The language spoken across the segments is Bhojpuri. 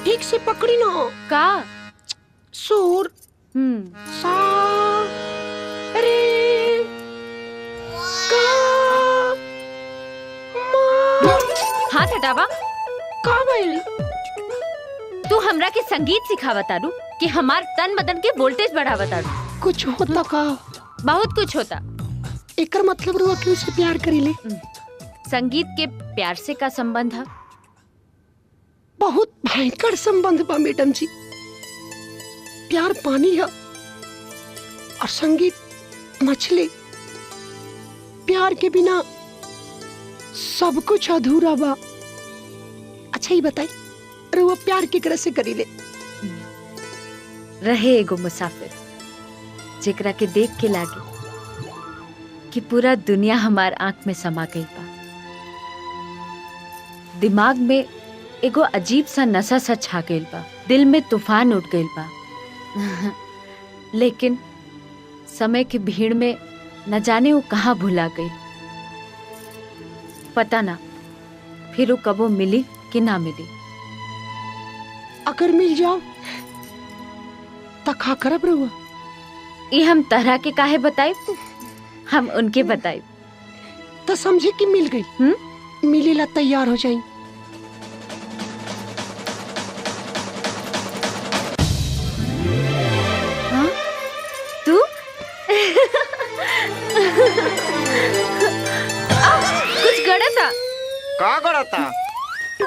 ठीक से पकड़ी ना का सुर सा रे का मा। हाथ हटावा। का भइल? तू हमरा के संगीत सिखावा तारू कि हमार तन बदन के वोल्टेज बढ़ावा तारू। कुछ होता का? बहुत कुछ होता। एकर मतलब रुआ क्यों से प्यार करीले? संगीत के प्यार से का संबंध है? बहुत भयंकर संबंध बा मैडम जी। प्यार पानी है और संगीत मछली। प्यार के बिना सब कुछ अधूरा बा। अच्छा ही बताई, रुआ प्यार केकरा से करीले? रहे एगो मुसाफिर जेकरा के देख के लागे कि पूरा दुनिया हमार आंख में समा गई बा। दिमाग में एगो अजीब सा नशा सा छा गइल बा। दिल में तूफान उठ गइल बा। लेकिन समय की भीड़ में न जाने वो कहाँ भुला गई। पता ना फिर वो कबो मिली कि ना मिली। अगर मिल जाओ तो का करब रुआ? ये हम तरह के काहे बताए, हम उनके बताए। तो समझे कि मिल गई। मिलेला तैयार हो जाई। हाँ? तू? कुछ गड़ा था। का गड़ता?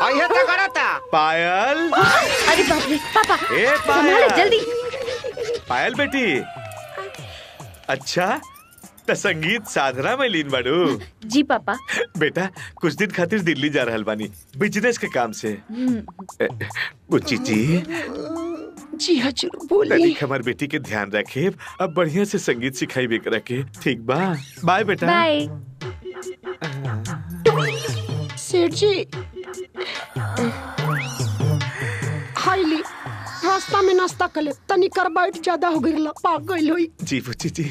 आइए तो गड़ता। पायल। अरे बाप रे पापा, ए संभालो पायल। जल्दी। पायल बेटी, अच्छा तो संगीत साधना में लीन बाड़ू? जी पापा। बेटा कुछ दिन खातिर दिल्ली जा रहल बानी बिजनेस के काम से। बुच्ची जी। जी हजूर बोलिए। तनिक हमार बेटी के ध्यान रखे, अब बढ़िया से संगीत सिखाई भी रखे, ठीक बा? बाय बेटा। बाय। सेठ जी, हाईली रास्ता में नाश्ता कर ले। तनी कार्बाइड ज्यादा हो गइल, पाक गइल होई। जी बुच्ची जी।